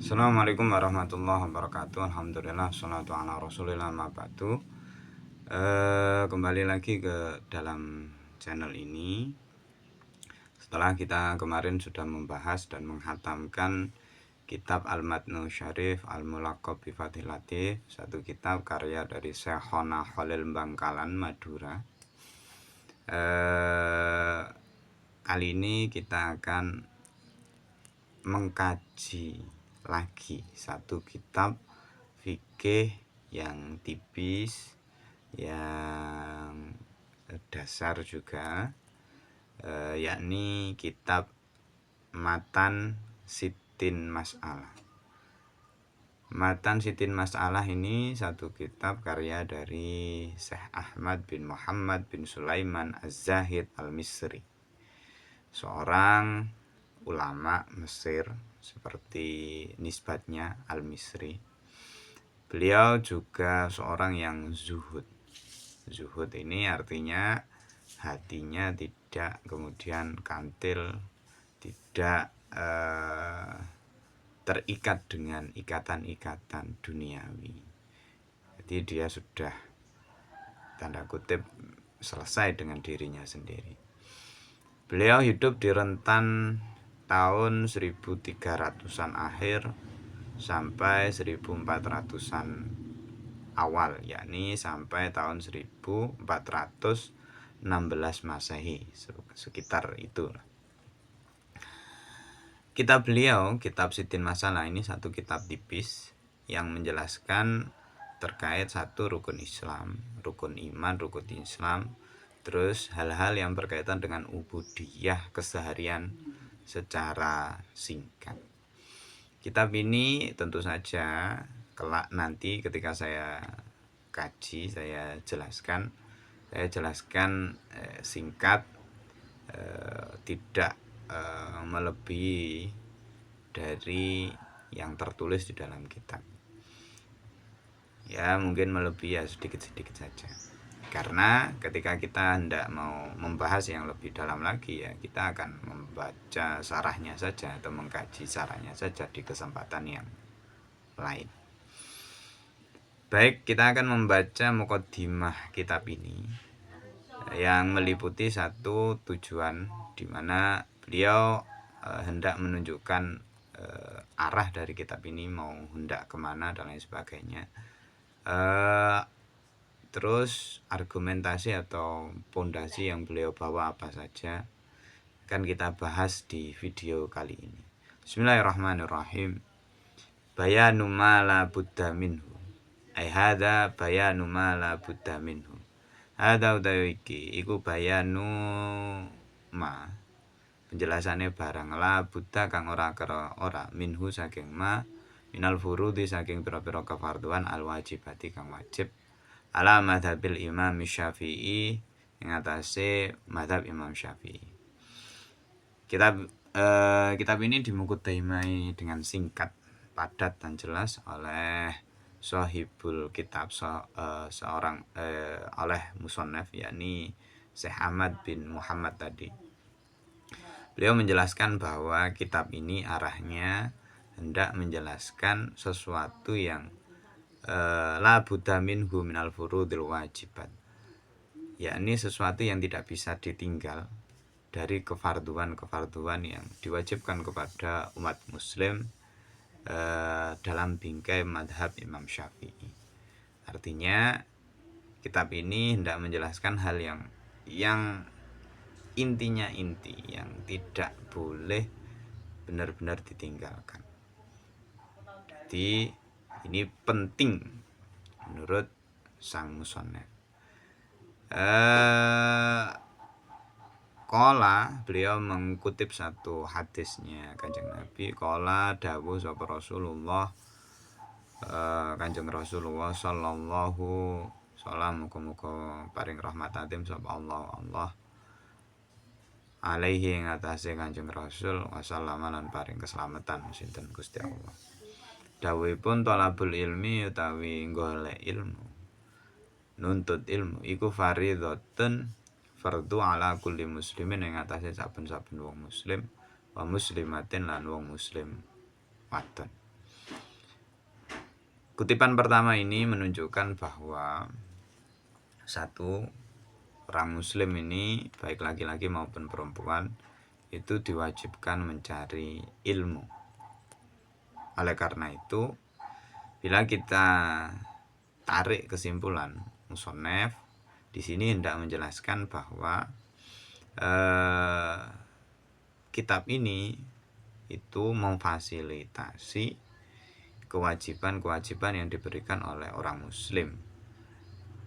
Assalamualaikum warahmatullahi wabarakatuh. Alhamdulillah, sholatu ala rasulillah, ma ba'du. Kembali lagi ke dalam channel ini. Setelah kita kemarin sudah membahas dan menghatamkan kitab Al-Matnu Syarif Al-Mulaqab bi Fathil Latif, satu kitab karya dari Syekhona Khalil Bangkalan, Madura. Kali ini kita akan mengkaji lagi satu kitab fikih yang tipis, yang dasar juga, yakni kitab Matan Sittin Mas'alah. Matan Sittin Mas'alah ini satu kitab karya dari Syekh Ahmad bin Muhammad bin Sulaiman Az-Zahid Al-Misri, seorang ulama Mesir seperti nisbatnya Al-Misri. Beliau juga seorang yang zuhud. Zuhud ini artinya hatinya tidak kemudian kantil, tidak terikat dengan ikatan-ikatan duniawi. Jadi dia sudah tanda kutip selesai dengan dirinya sendiri. Beliau hidup di rentan tahun 1300-an akhir sampai 1400-an awal, yakni sampai tahun 1416 Masehi, sekitar itu. Kitab beliau, kitab Sittin Masalah ini satu kitab tipis yang menjelaskan terkait satu rukun Islam, rukun iman, rukun Islam, terus hal-hal yang berkaitan dengan ubudiyah keseharian secara singkat. Kitab ini tentu saja kelak nanti ketika saya kaji, saya jelaskan singkat, tidak melebihi dari yang tertulis di dalam kitab. Ya mungkin melebihi ya sedikit-sedikit saja. Karena ketika kita hendak mau membahas yang lebih dalam lagi, ya kita akan membaca sarahnya saja atau mengkaji sarahnya saja di kesempatan yang lain. Baik, kita akan membaca muqaddimah kitab ini yang meliputi satu tujuan di mana beliau hendak menunjukkan arah dari kitab ini mau hendak kemana dan lain sebagainya. Terus argumentasi atau pondasi yang beliau bawa apa saja akan kita bahas di video kali ini. Bismillahirrahmanirrahim. Bayanu ma la budda minhu. Ai hadza bayanu ma la budda minhu. Hadza utawi iku bayanu ma, penjelasannya barang la budda kang ora kera ora minhu saking ma, minal furudi saking pira-pira kefarduan al wajibati kang wajib, ala madhabil Imam Syafi'i, yang atase madhab Imam Syafi'i. Kitab ini dimuqaddimai dengan singkat, padat dan jelas oleh sahibul kitab, oleh musannaf, yakni Syekh Ahmad bin Muhammad tadi. Beliau menjelaskan bahwa kitab ini arahnya hendak menjelaskan sesuatu yang la budda minhu minal furudil wajibat, yakni sesuatu yang tidak bisa ditinggal dari kefarduan yang diwajibkan kepada umat muslim dalam bingkai madhab Imam Syafi'i. Artinya kitab ini hendak menjelaskan hal yang intinya inti, yang tidak boleh benar-benar ditinggalkan. Jadi ini penting menurut sang musannaf. Qala, beliau mengutip satu hadisnya Kanjeng Nabi. Qala dawuh sapa Rasulullah, Kanjeng Rasulullah sallallahu salam muga-muga paring rahmat atim sapa Allah alaihi ing atase Kanjeng Rasul wasallama lan paring keselamatan sinten Gusti Allah. Dawuhipun thalabul ilmi utawi golek ilmu, nuntut ilmu iku fardhatun fardu ala kulli muslimin ing atase saben-saben wong muslim wa muslimatin lan wong muslim wadon. Kutipan pertama ini menunjukkan bahwa satu, orang muslim ini baik laki-laki maupun perempuan itu diwajibkan mencari ilmu. Oleh karena itu, bila kita tarik kesimpulan, musonef di sini hendak menjelaskan bahwa kitab ini itu memfasilitasi kewajiban-kewajiban yang diberikan oleh orang muslim,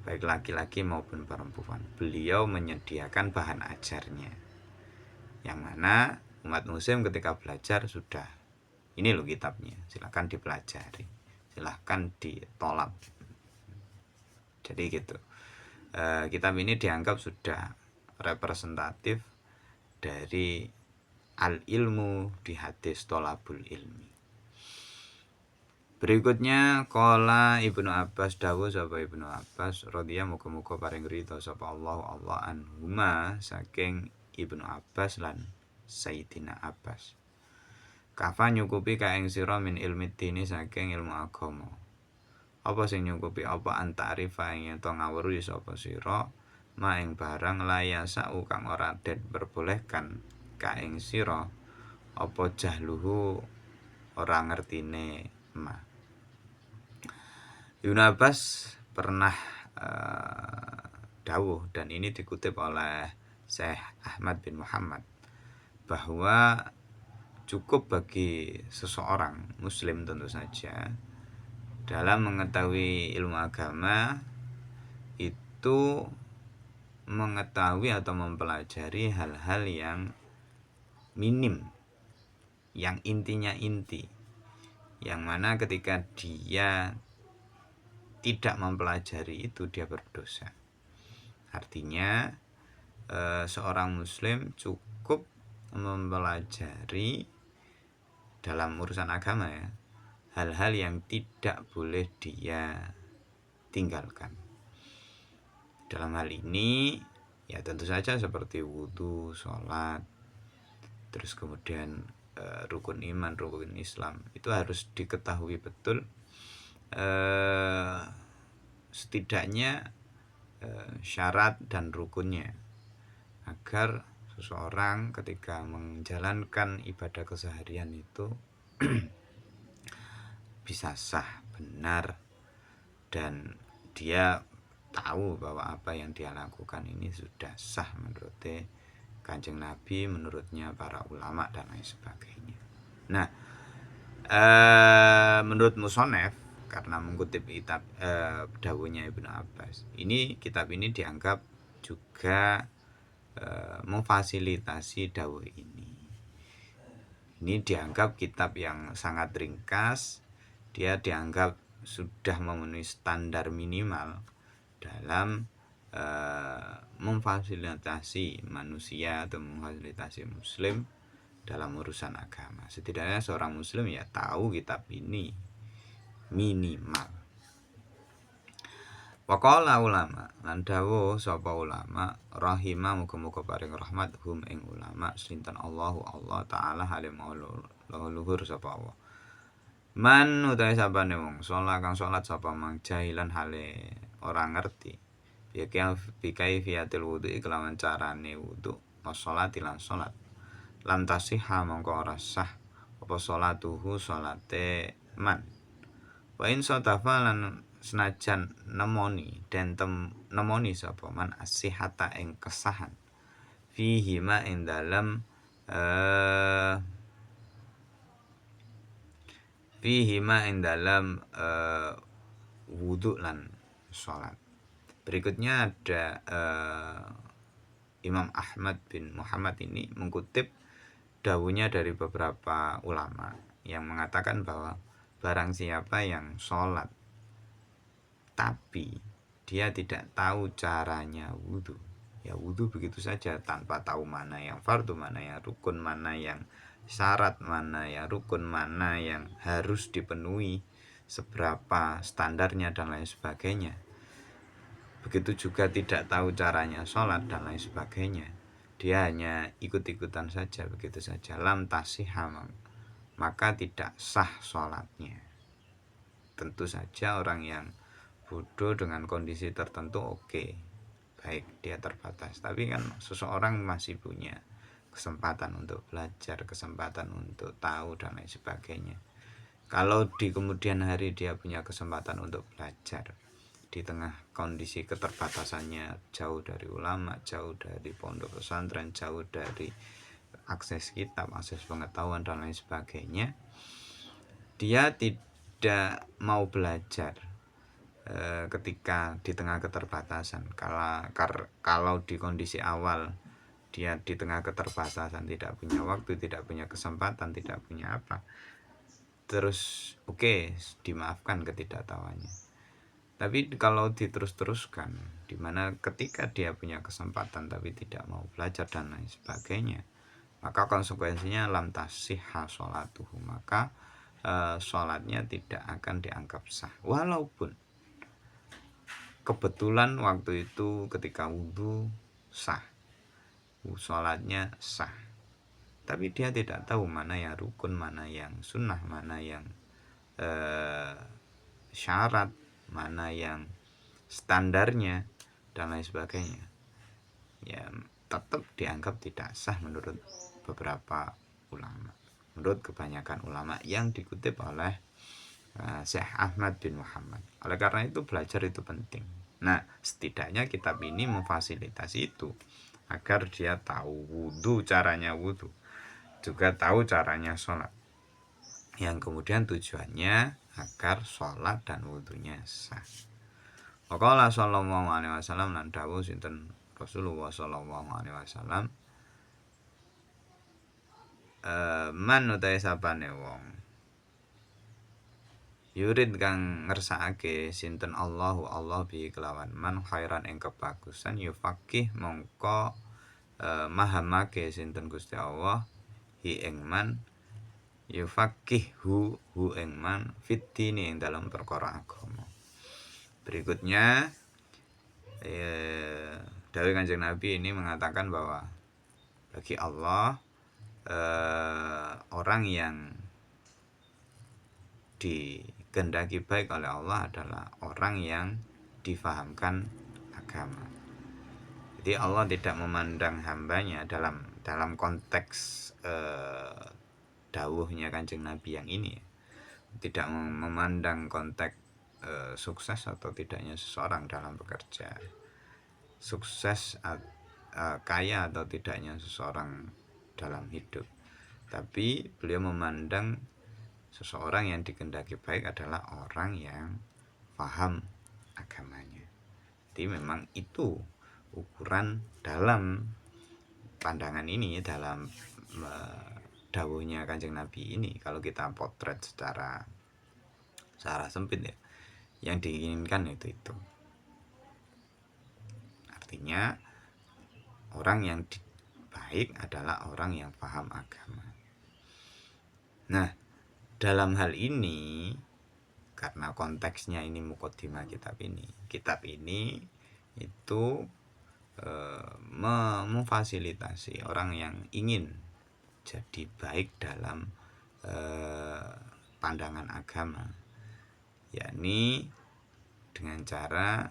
baik laki-laki maupun perempuan. Beliau menyediakan bahan ajarnya, yang mana umat muslim ketika belajar sudah, ini loh kitabnya, silahkan dipelajari, silahkan ditolak. Jadi gitu. Kitab ini dianggap sudah representatif dari al-ilmu di hadis tolabul ilmi. Berikutnya qala Ibnu Abbas, dawuh sapa Ibnu Abbas radhiyallahu muga-muga paring ridho sapa Allah anhuma saking Ibnu Abbas lan Sayyidina Abbas. Kafa nyukupi ka ing sira min ilmi dini saking ilmu agama. Apa sing nyukupi apa antarifa ing ento ngawruhi sapa sira ma ing barang layasa kang ora den perbolehkan ka ing sira apa jahluhu ora ngertine ma. Ibnu Abbas pernah dawuh, dan ini dikutip oleh Syekh Ahmad bin Muhammad, bahwa cukup bagi seseorang muslim tentu saja dalam mengetahui ilmu agama itu mengetahui atau mempelajari hal-hal yang minim, yang intinya inti, yang mana ketika dia tidak mempelajari itu dia berdosa. Artinya seorang muslim cukup mempelajari dalam urusan agama ya, hal-hal yang tidak boleh dia tinggalkan. Dalam hal ini ya tentu saja seperti wudhu, sholat, terus kemudian rukun iman, rukun Islam, itu harus diketahui betul, setidaknya syarat dan rukunnya, agar seseorang ketika menjalankan ibadah keseharian itu bisa sah, benar, dan dia tahu bahwa apa yang dia lakukan ini sudah sah menurut Kanjeng Nabi, menurutnya para ulama dan lain sebagainya. Nah, menurut musonef, karena mengutip kitab dawuhnya Ibnu Abbas, ini kitab ini dianggap juga memfasilitasi dawuh ini. Ini dianggap kitab yang sangat ringkas, dia dianggap sudah memenuhi standar minimal dalam memfasilitasi manusia atau memfasilitasi muslim dalam urusan agama. Setidaknya seorang muslim ya tahu kitab ini minimal. Waqala ulama, lan dawuh sapa ulama, rahimah muga-muga paring rahmat hum ing ulama sinten Allah taala halim luhur sapa Allah. Man utahe sapane wong salat kang salat sapa mang jahilan hale ora ngerti. Bikai fiatil wudu kelawan carane wudu, salat lan salat. Lam tasihha mongko ora sah apa salatuhu salate man. Wa in satafa lan senajan nemoni dan nemoni sapa man asihata ing kesahan fihi ma ing dalem fihi ma ing dalem wudu lan salat. Berikutnya ada Imam Ahmad bin Muhammad ini mengutip dawuhnya dari beberapa ulama yang mengatakan bahwa barang siapa yang sholat tapi dia tidak tahu caranya wudhu, ya wudhu begitu saja tanpa tahu mana yang fardu, mana yang rukun, mana yang syarat, mana yang rukun, mana yang harus dipenuhi, seberapa standarnya dan lain sebagainya. Begitu juga tidak tahu caranya sholat dan lain sebagainya, dia hanya ikut-ikutan saja, begitu saja, lam tasihha, maka tidak sah sholatnya. tentu saja orang yang bodoh dengan kondisi tertentu oke, baik dia terbatas, tapi kan seseorang masih punya kesempatan untuk belajar, kesempatan untuk tahu dan lain sebagainya. Kalau di kemudian hari dia punya kesempatan untuk belajar di tengah kondisi keterbatasannya, jauh dari ulama, jauh dari pondok pesantren, jauh dari akses kitab, akses pengetahuan dan lain sebagainya, dia tidak mau belajar ketika di tengah keterbatasan. Kalau di kondisi awal dia di tengah keterbatasan, tidak punya waktu, tidak punya kesempatan, tidak punya apa, terus oke, dimaafkan ketidaktahuannya. Tapi kalau diterus-teruskan, dimana ketika dia punya kesempatan tapi tidak mau belajar dan lain sebagainya, maka konsekuensinya lam tasihha sholatuhu, maka sholatnya tidak akan dianggap sah. Walaupun kebetulan waktu itu ketika wudhu sah, sholatnya sah, tapi dia tidak tahu mana yang rukun, mana yang sunnah, mana yang syarat, mana yang standarnya dan lain sebagainya, ya tetap dianggap tidak sah menurut beberapa ulama, menurut kebanyakan ulama yang dikutip oleh Syekh Ahmad bin Muhammad. Oleh karena itu belajar itu penting. Nah, setidaknya kitab ini memfasilitasi itu agar dia tahu wudhu, caranya wudhu, juga tahu caranya sholat, yang kemudian tujuannya agar sholat dan wudhunya sah. Waqala sallallahu alaihi wasallam, lan dawuh sinten Rasulullah sallallahu alaihi wasallam, man utahe sapane wong yurid kang ngersakake sinten Allahu Allah bi kelawan man khairan ing kebagusan, yufaqih mongko mahamake sinten Gusti Allah hi ing man, yufaqih hu ing man fitini ing dalam perkara agama. Berikutnya dari Kanjeng Nabi ini mengatakan bahwa bagi Allah orang yang dikehendaki baik oleh Allah adalah orang yang difahamkan agama. Jadi Allah tidak memandang hambanya dalam konteks dawuhnya Kanjeng Nabi yang ini, tidak memandang konteks sukses atau tidaknya seseorang dalam bekerja, sukses kaya atau tidaknya seseorang dalam hidup, tapi beliau memandang seseorang yang dikehendaki baik adalah orang yang paham agamanya. Jadi memang itu ukuran dalam pandangan ini, dalam dawuhnya Kanjeng Nabi ini. Kalau kita potret secara sempit ya, yang diinginkan itu. Artinya orang yang baik adalah orang yang paham agama. Nah, dalam hal ini karena konteksnya ini muqaddimah kitab ini itu memfasilitasi orang yang ingin jadi baik dalam pandangan agama, yakni dengan cara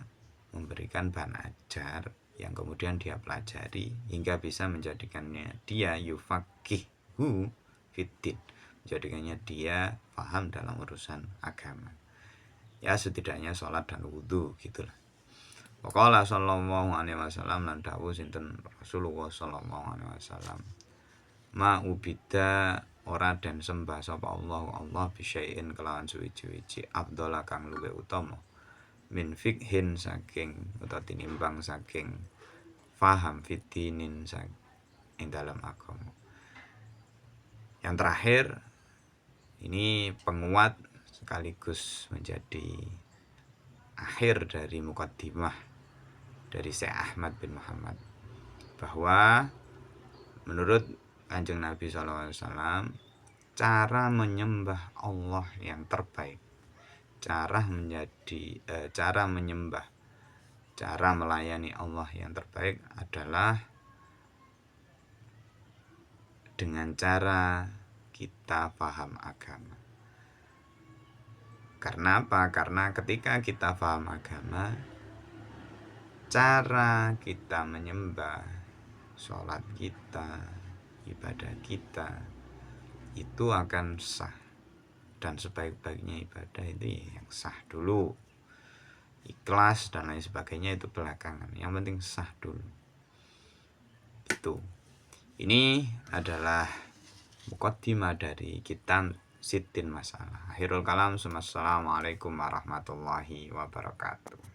memberikan bahan ajar yang kemudian dia pelajari hingga bisa menjadikannya dia yufaqihu fiddin, menjadikannya dia paham dalam urusan agama. Ya setidaknya sholat dan wudhu gitulah. Waqala sallallahu alaihi wasallam, lan dawuh sinten Rasulullah sallallahu alaihi wasallam, ma ubida ora den sembah sapa Allah bisyai'in kelawan suwi-wiji afdhala kang luwih utama min fikhin saking utawa tinimbang saking faham fitinin ing dalam agama. Yang terakhir ini penguat sekaligus menjadi akhir dari muqaddimah dari Syekh Ahmad bin Muhammad, bahwa menurut Kanjeng Nabi SAW, cara menyembah Allah yang terbaik, cara menyembah, cara melayani Allah yang terbaik adalah dengan cara kita paham agama. Karena apa? Karena ketika kita paham agama, cara kita menyembah, sholat kita, ibadah kita itu akan sah. Dan sebaik-baiknya ibadah itu yang sah dulu. Ikhlas dan lain sebagainya itu belakangan. Yang penting sah dulu. Itu. Ini adalah muqaddimah dari kitab Sittin Masalah. Akhirul kalam. Assalamualaikum warahmatullahi wabarakatuh.